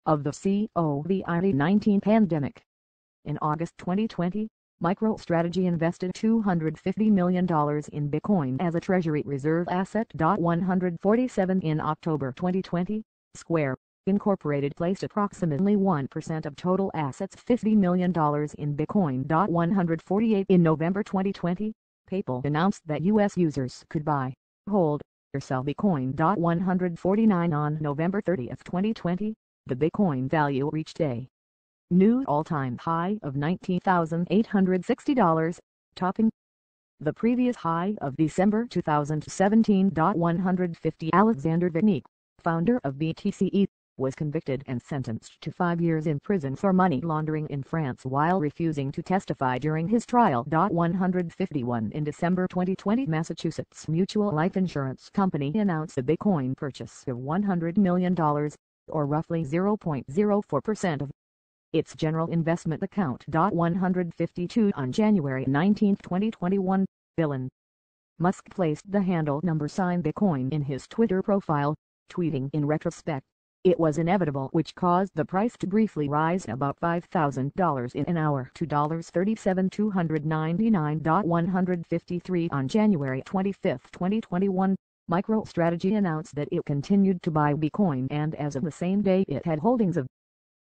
of the COVID-19 pandemic. In August 2020, MicroStrategy invested $250 million in Bitcoin as a Treasury reserve asset. 147 In October 2020, Square, Incorporated placed approximately 1% of total assets $50 million in Bitcoin. 148 In November 2020, PayPal announced that U.S. users could buy, hold, or sell Bitcoin. 149 On November 30, 2020, the Bitcoin value reached a new all-time high of $19,860, topping the previous high of December 2017. 150 Alexander Vinick, founder of BTC, was convicted and sentenced to 5 years in prison for money laundering in France while refusing to testify during his trial. 151 In December 2020, Massachusetts Mutual Life Insurance Company announced a Bitcoin purchase of $100 million, or roughly 0.04% of its general investment account. 152 On January 19, 2021, Elon Musk placed the handle $Bitcoin in his Twitter profile, tweeting in retrospect, "It was inevitable," which caused the price to briefly rise about $5,000 in an hour to $37,299. 153 On January 25, 2021, MicroStrategy announced that it continued to buy Bitcoin, and as of the same day it had holdings of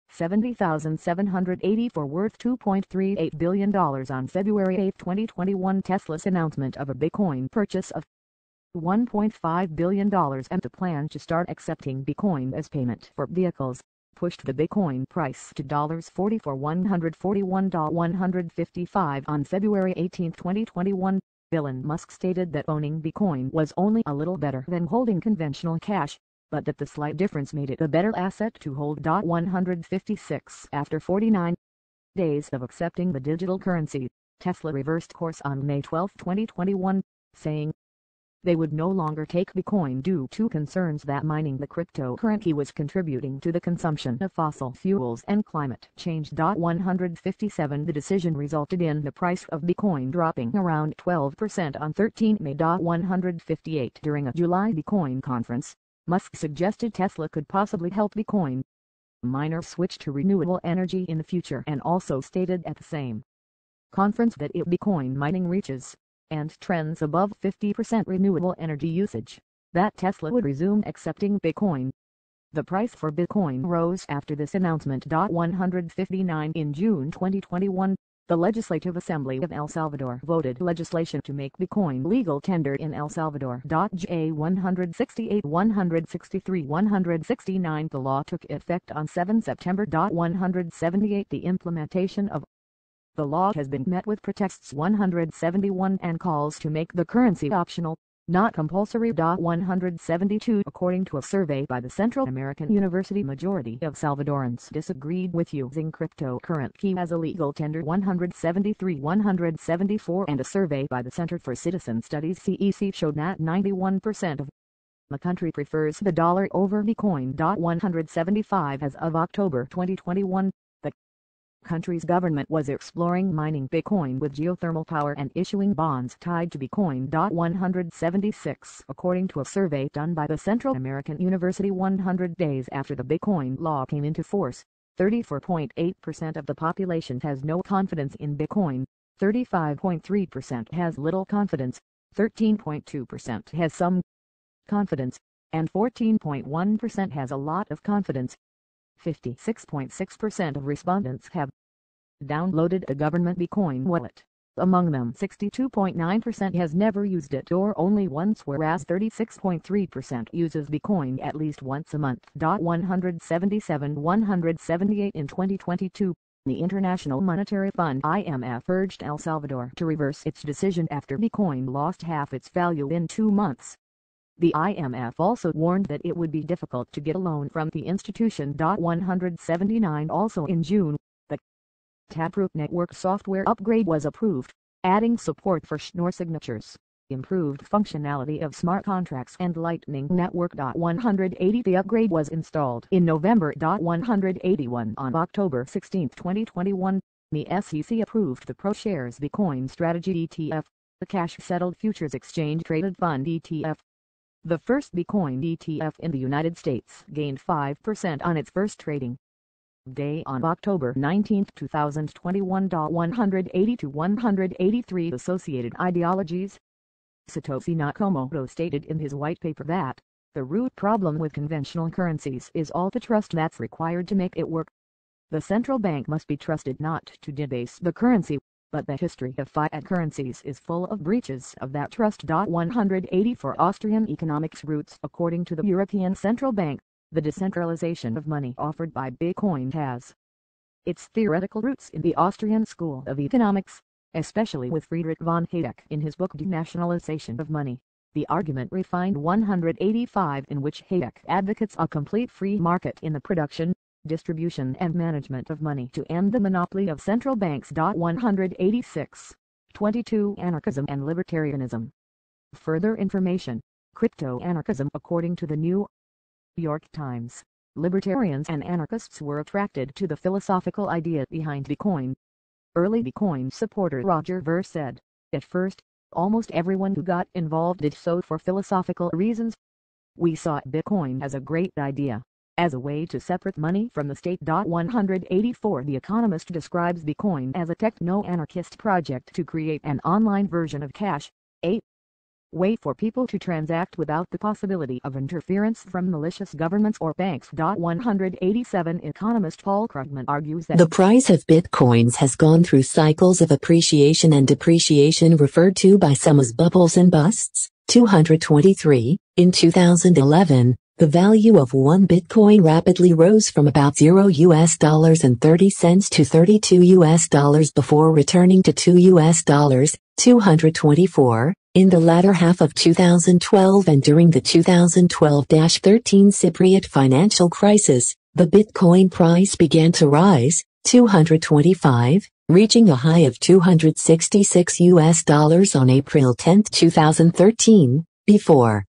70,784 worth $2.38 billion. On February 8, 2021, Tesla's announcement of a Bitcoin purchase of $1.5 billion and the plan to start accepting Bitcoin as payment for vehicles pushed the Bitcoin price to $44 141 155 On February 18, 2021, Elon Musk stated that owning Bitcoin was only a little better than holding conventional cash, but that the slight difference made it a better asset to hold. 156 After 49 days of accepting the digital currency, Tesla reversed course on May 12, 2021, saying they would no longer take Bitcoin due to concerns that mining the cryptocurrency was contributing to the consumption of fossil fuels and climate change. 157 The decision resulted in the price of Bitcoin dropping around 12% on 13 May. 158 During a July Bitcoin conference, Musk suggested Tesla could possibly help Bitcoin miners switch to renewable energy in the future, and also stated at the same conference that if Bitcoin mining reaches and trends above 50% renewable energy usage, that Tesla would resume accepting Bitcoin. The price for Bitcoin rose after this announcement. 159 In June 2021, the Legislative Assembly of El Salvador voted legislation to make Bitcoin legal tender in El Salvador. J 168 163 169 The law took effect on 7 September. 178 The implementation of the law has been met with protests. 171 And calls to make the currency optional, not compulsory. 172 According to a survey by the Central American University, majority of Salvadorans disagreed with using cryptocurrency as a legal tender. 173 174 And a survey by the Center for Citizen Studies CEC showed that 91% of the country prefers the dollar over Bitcoin. 175 As of October 2021, the country's government was exploring mining Bitcoin with geothermal power and issuing bonds tied to Bitcoin. 176 According to a survey done by the Central American University 100 days after the Bitcoin law came into force, 34.8% of the population has no confidence in Bitcoin, 35.3% has little confidence, 13.2% has some confidence, and 14.1% has a lot of confidence. 56.6% of respondents have downloaded a government Bitcoin wallet. Among them, 62.9% has never used it or only once, whereas 36.3% uses Bitcoin at least once a month. 177 178 In 2022, the International Monetary Fund (IMF) urged El Salvador to reverse its decision after Bitcoin lost half its value in 2 months. The IMF also warned that it would be difficult to get a loan from the institution. 179 Also in June, the Taproot network software upgrade was approved, adding support for Schnorr signatures, improved functionality of smart contracts and Lightning Network. 180 The upgrade was installed in November. 181 On October 16, 2021, the SEC approved the ProShares Bitcoin Strategy ETF, the cash-settled futures exchange-traded fund ETF. The first Bitcoin ETF in the United States gained 5% on its first trading day on October 19, 2021. 180 to 183 Associated ideologies. Satoshi Nakamoto stated in his white paper that the root problem with conventional currencies is all the trust that's required to make it work. The central bank must be trusted not to debase the currency, but the history of fiat currencies is full of breaches of that trust. 180 For Austrian economics roots. According to the European Central Bank, the decentralization of money offered by Bitcoin has its theoretical roots in the Austrian School of Economics, especially with Friedrich von Hayek in his book Denationalization of Money. The argument refined. 185 In which Hayek advocates a complete free market in the production, distribution and management of money to end the monopoly of central banks. 186. 22 Anarchism and libertarianism. Further information. Crypto-anarchism. According to the New York Times, libertarians and anarchists were attracted to the philosophical idea behind Bitcoin. Early Bitcoin supporter Roger Ver said, "At first, almost everyone who got involved did so for philosophical reasons. We saw Bitcoin as a great idea, as a way to separate money from the state." 184 The Economist describes Bitcoin as a techno-anarchist project to create an online version of cash, a way for people to transact without the possibility of interference from malicious governments or banks. 187 Economist Paul Krugman argues that the price of bitcoins has gone through cycles of appreciation and depreciation referred to by some as bubbles and busts. 223 In 2011, the value of one Bitcoin rapidly rose from about $0.30 to $32 before returning to $2. 224 In the latter half of 2012 and during the 2012-13 Cypriot financial crisis, the Bitcoin price began to rise. 225 Reaching a high of $266 on April 10, 2013, before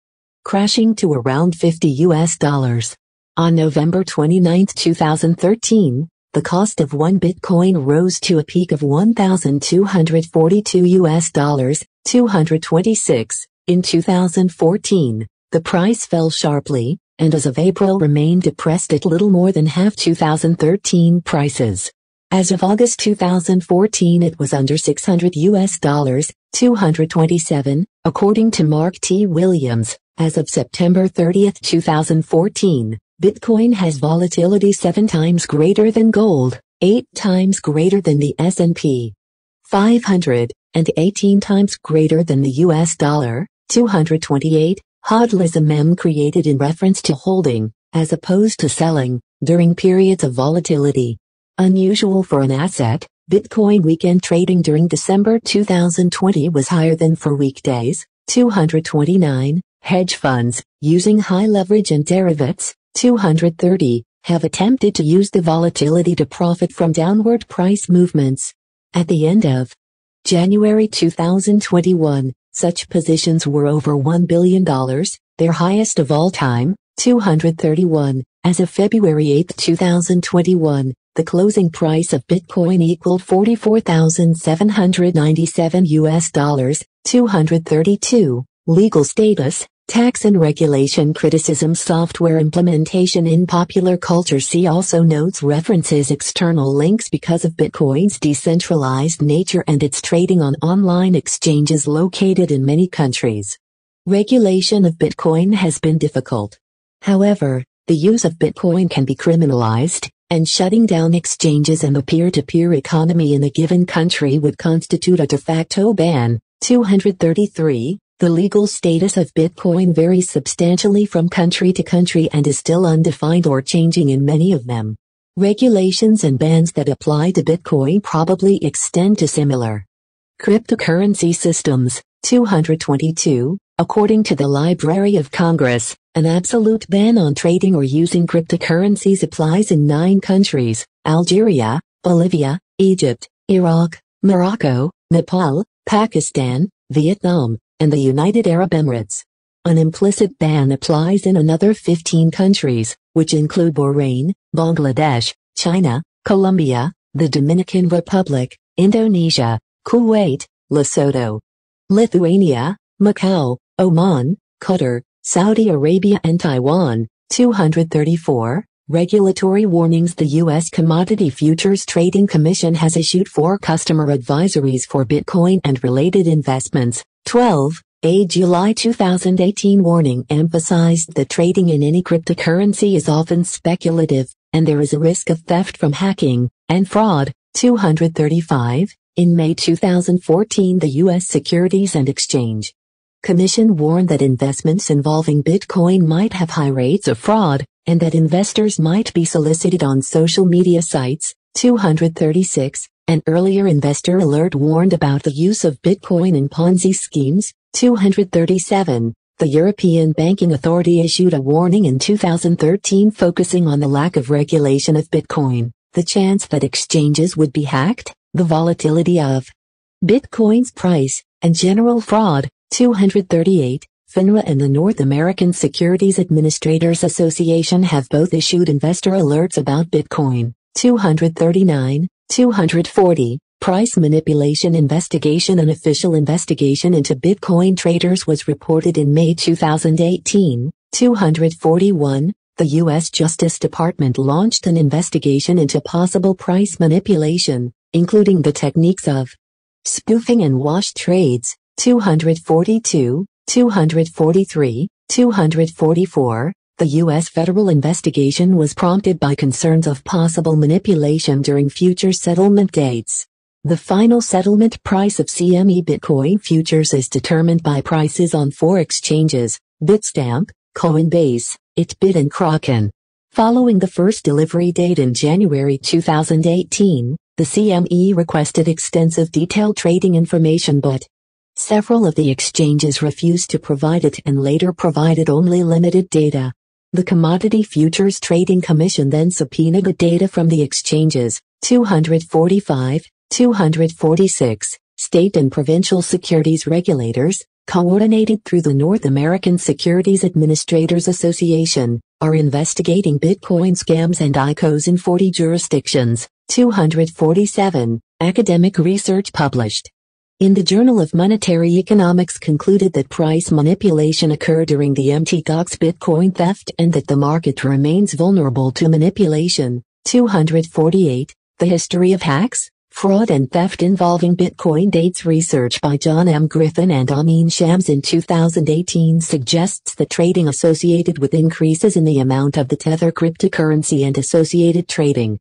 crashing to around $50. On November 29, 2013, the cost of one Bitcoin rose to a peak of $1,242. 226 In 2014, the price fell sharply, and as of April remained depressed at little more than half 2013 prices. As of August 2014 it was under $600. 227 According to Mark T. Williams, as of September 30, 2014, Bitcoin has volatility 7 times greater than gold, 8 times greater than the S&P 500, and 18 times greater than the US dollar. 228 Hodlism created in reference to holding, as opposed to selling, during periods of volatility. Unusual for an asset, Bitcoin weekend trading during December 2020 was higher than for weekdays. 229 Hedge funds, using high leverage and derivatives. 230 Have attempted to use the volatility to profit from downward price movements. At the end of January 2021, such positions were over $1 billion, their highest of all time. 231 As of February 8, 2021, the closing price of Bitcoin equaled $44,797. 232 Legal status, tax and regulation criticism. Software implementation in popular culture. See also notes. References. External links. Because of Bitcoin's decentralized nature and its trading on online exchanges located in many countries, regulation of Bitcoin has been difficult. However, the use of Bitcoin can be criminalized, and shutting down exchanges and the peer-to-peer economy in a given country would constitute a de facto ban. 233 The legal status of Bitcoin varies substantially from country to country and is still undefined or changing in many of them. Regulations and bans that apply to Bitcoin probably extend to similar cryptocurrency systems. 222 According to the Library of Congress, an absolute ban on trading or using cryptocurrencies applies in 9 countries: Algeria, Bolivia, Egypt, Iraq, Morocco, Nepal, Pakistan, Vietnam, and the United Arab Emirates. An implicit ban applies in another 15 countries, which include Bahrain, Bangladesh, China, Colombia, the Dominican Republic, Indonesia, Kuwait, Lesotho, Lithuania, Macau, Oman, Qatar, Saudi Arabia and Taiwan. 234. Regulatory warnings. The U.S. Commodity Futures Trading Commission has issued 4 customer advisories for Bitcoin and related investments. 12. A July 2018 warning emphasized that trading in any cryptocurrency is often speculative, and there is a risk of theft from hacking and fraud. 235. In May 2014, the U.S. Securities and Exchange Commission warned that investments involving Bitcoin might have high rates of fraud, and that investors might be solicited on social media sites. 236. An earlier investor alert warned about the use of Bitcoin in Ponzi schemes. 237. The European Banking Authority issued a warning in 2013 focusing on the lack of regulation of Bitcoin, the chance that exchanges would be hacked, the volatility of Bitcoin's price, and general fraud. 238. FINRA and the North American Securities Administrators Association have both issued investor alerts about Bitcoin. 239. 240. Price manipulation investigation. An official investigation into Bitcoin traders was reported in May 2018. 241. The U.S. Justice Department launched an investigation into possible price manipulation, including the techniques of spoofing and wash trades. 242. 243. 244. The U.S. federal investigation was prompted by concerns of possible manipulation during future settlement dates. The final settlement price of CME Bitcoin futures is determined by prices on 4 exchanges: Bitstamp, Coinbase, Itbit and Kraken. Following the first delivery date in January 2018, the CME requested extensive detailed trading information, but several of the exchanges refused to provide it and later provided only limited data. The Commodity Futures Trading Commission then subpoenaed the data from the exchanges. 245. 246. State and provincial securities regulators, coordinated through the North American Securities Administrators Association, are investigating Bitcoin scams and ICOs in 40 jurisdictions. 247. Academic research published in the Journal of Monetary Economics concluded that price manipulation occurred during the Mt. Gox Bitcoin theft and that the market remains vulnerable to manipulation. 248. The history of hacks, fraud and theft involving Bitcoin dates. Research by John M. Griffin and Amin Shams in 2018 suggests that trading associated with increases in the amount of the Tether cryptocurrency and associated trading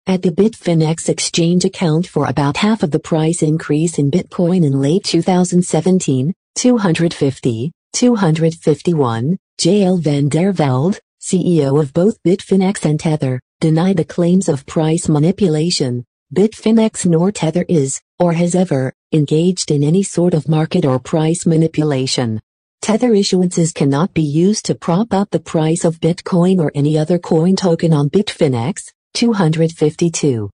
at the Bitfinex exchange account for about half of the price increase in Bitcoin in late 2017. 250. 251. J.L. van der Velde, CEO of both Bitfinex and Tether, denied the claims of price manipulation. Bitfinex nor Tether is, or has ever, engaged in any sort of market or price manipulation. Tether issuances cannot be used to prop up the price of Bitcoin or any other coin token on Bitfinex. 252.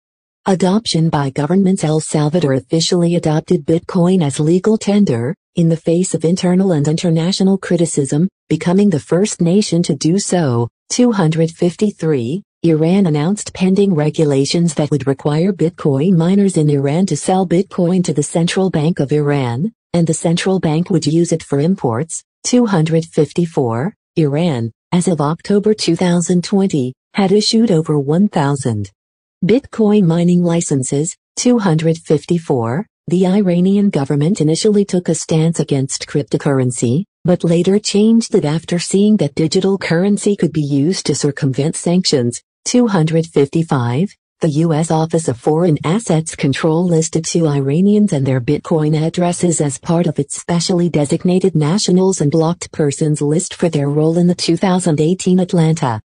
Adoption by governments. El Salvador officially adopted Bitcoin as legal tender, in the face of internal and international criticism, becoming the first nation to do so. 253. Iran announced pending regulations that would require Bitcoin miners in Iran to sell Bitcoin to the Central Bank of Iran, and the central bank would use it for imports. 254. Iran, as of October 2020, had issued over 1,000 Bitcoin mining licenses. 254. The Iranian government initially took a stance against cryptocurrency, but later changed it after seeing that digital currency could be used to circumvent sanctions. 255. The U.S. Office of Foreign Assets Control listed 2 Iranians and their Bitcoin addresses as part of its specially designated nationals and blocked persons list for their role in the 2018 Atlanta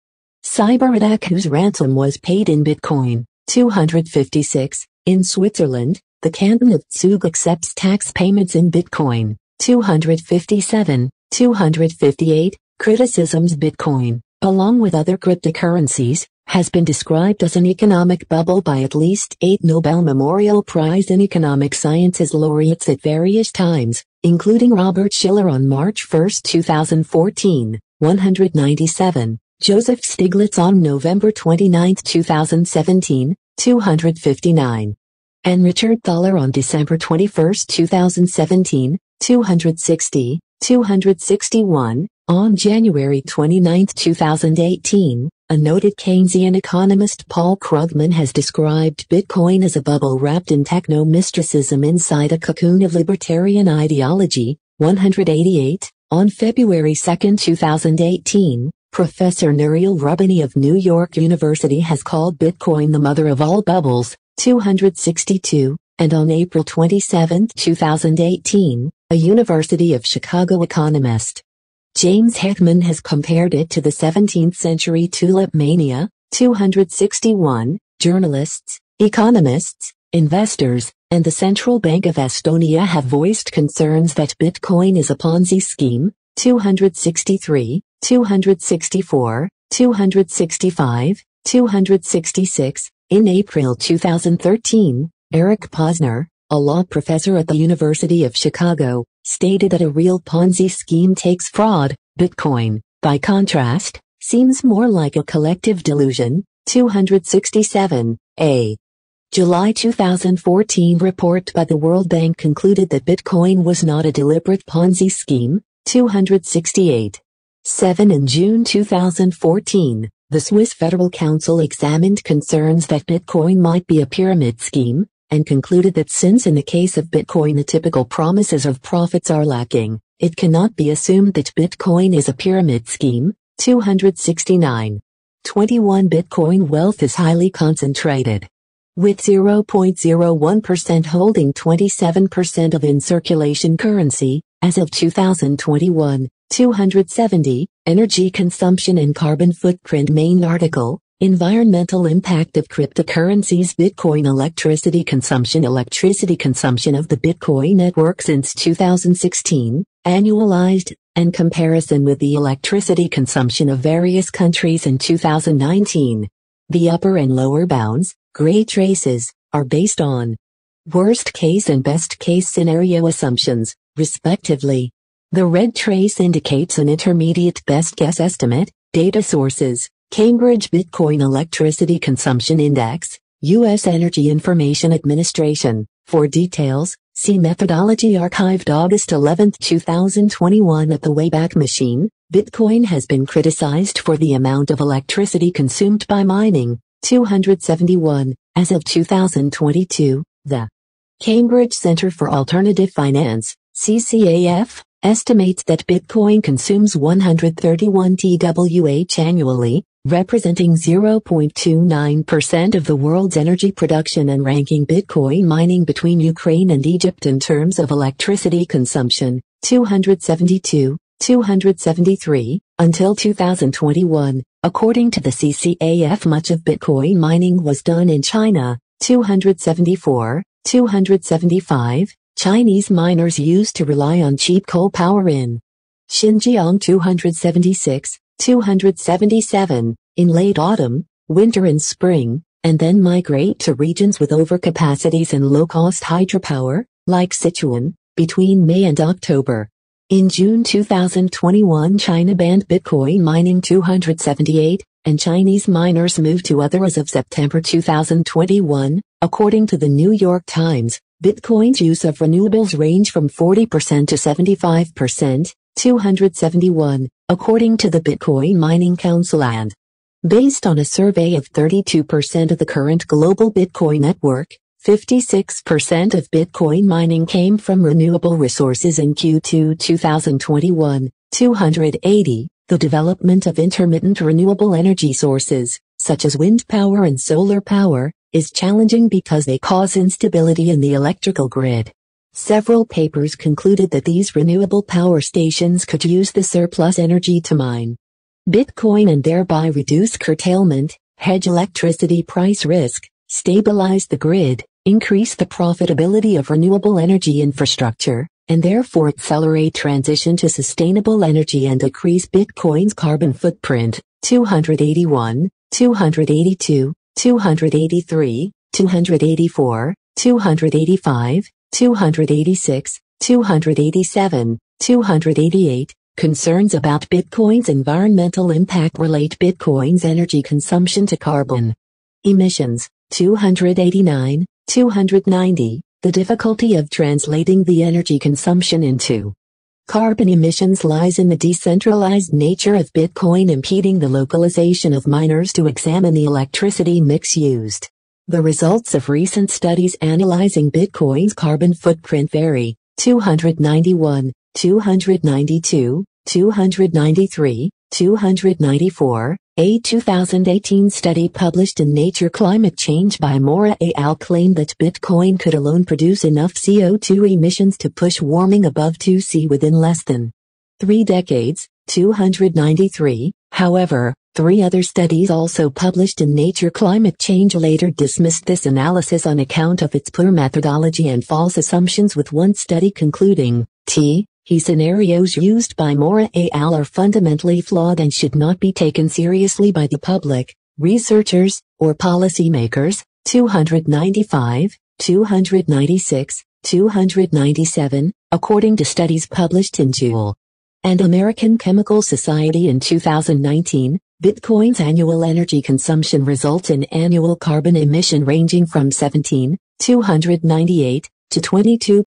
cyber attack whose ransom was paid in Bitcoin. 256. In Switzerland, the canton of Zug accepts tax payments in Bitcoin. 257. 258, criticisms Bitcoin, along with other cryptocurrencies, has been described as an economic bubble by at least 8 Nobel Memorial Prize in Economic Sciences laureates at various times, including Robert Shiller on March 1, 2014, 197, Joseph Stiglitz on November 29, 2017, 259, and Richard Thaler on December 21, 2017, 260, 261, on January 29, 2018, a noted Keynesian economist Paul Krugman has described Bitcoin as a bubble wrapped in techno-mysticism inside a cocoon of libertarian ideology. 188, on February 2, 2018, Professor Nouriel Roubani of New York University has called Bitcoin the mother of all bubbles. 262, and on April 27, 2018, a University of Chicago economist, James Heckman, has compared it to the 17th century tulip mania. 261, journalists, economists, investors, and the Central Bank of Estonia have voiced concerns that Bitcoin is a Ponzi scheme. 263, 264, 265, 266, in April 2013, Eric Posner, a law professor at the University of Chicago, stated that a real Ponzi scheme takes fraud. Bitcoin, by contrast, seems more like a collective delusion. 267, a July 2014 report by the World Bank concluded that Bitcoin was not a deliberate Ponzi scheme. 268. 7 In June 2014, the Swiss Federal Council examined concerns that Bitcoin might be a pyramid scheme, and concluded that since in the case of Bitcoin the typical promises of profits are lacking, it cannot be assumed that Bitcoin is a pyramid scheme. 269. 21 Bitcoin wealth is highly concentrated, with 0.01% holding 27% of in-circulation currency, as of 2021. 270, Energy Consumption and Carbon Footprint. Main article, Environmental Impact of Cryptocurrencies. Bitcoin electricity consumption of the Bitcoin network since 2016, annualized, and comparison with the electricity consumption of various countries in 2019. The upper and lower bounds, gray traces, are based on worst case and best case scenario assumptions, respectively. The red trace indicates an intermediate best guess estimate. Data sources, Cambridge Bitcoin Electricity Consumption Index, U.S. Energy Information Administration. For details, see Methodology archived August 11, 2021 at the Wayback Machine. Bitcoin has been criticized for the amount of electricity consumed by mining. 271, as of 2022, the Cambridge Center for Alternative Finance, CCAF, estimates that Bitcoin consumes 131 TWh annually, representing 0.29% of the world's energy production and ranking Bitcoin mining between Ukraine and Egypt in terms of electricity consumption. 272, 273, until 2021, according to the CCAF. Much of Bitcoin mining was done in China. 274, 275, Chinese miners used to rely on cheap coal power in Xinjiang. 276, 277, in late autumn, winter and spring, and then migrate to regions with overcapacities and low-cost hydropower, like Sichuan, between May and October. In June 2021, China banned Bitcoin mining. 278, and Chinese miners moved to other as of September 2021, according to the New York Times. Bitcoin's use of renewables range from 40% to 75%, 271, according to the Bitcoin Mining Council, and based on a survey of 32% of the current global Bitcoin network, 56% of Bitcoin mining came from renewable resources in Q2 2021. 280, the development of intermittent renewable energy sources, such as wind power and solar power, is challenging because they cause instability in the electrical grid. Several papers concluded that these renewable power stations could use the surplus energy to mine Bitcoin and thereby reduce curtailment, hedge electricity price risk, stabilize the grid, increase the profitability of renewable energy infrastructure, and therefore accelerate transition to sustainable energy and decrease Bitcoin's carbon footprint. 281, 282, 283, 284, 285, 286, 287, 288. Concerns about Bitcoin's environmental impact relate Bitcoin's energy consumption to carbon emissions. 289, 290. The difficulty of translating the energy consumption into carbon emissions lies in the decentralized nature of Bitcoin, impeding the localization of miners to examine the electricity mix used. The results of recent studies analyzing Bitcoin's carbon footprint vary. 291, 292, 293, 294. A 2018 study published in Nature Climate Change by Mora et al. Claimed that Bitcoin could alone produce enough CO2 emissions to push warming above 2°C within less than 3 decades. 293. However, 3 other studies also published in Nature Climate Change later dismissed this analysis on account of its poor methodology and false assumptions, with one study concluding, He scenarios used by Mora et al. Are fundamentally flawed and should not be taken seriously by the public, researchers, or policymakers. 295, 296, 297, according to studies published in Joule and American Chemical Society in 2019, Bitcoin's annual energy consumption results in annual carbon emission ranging from 17,298 to 22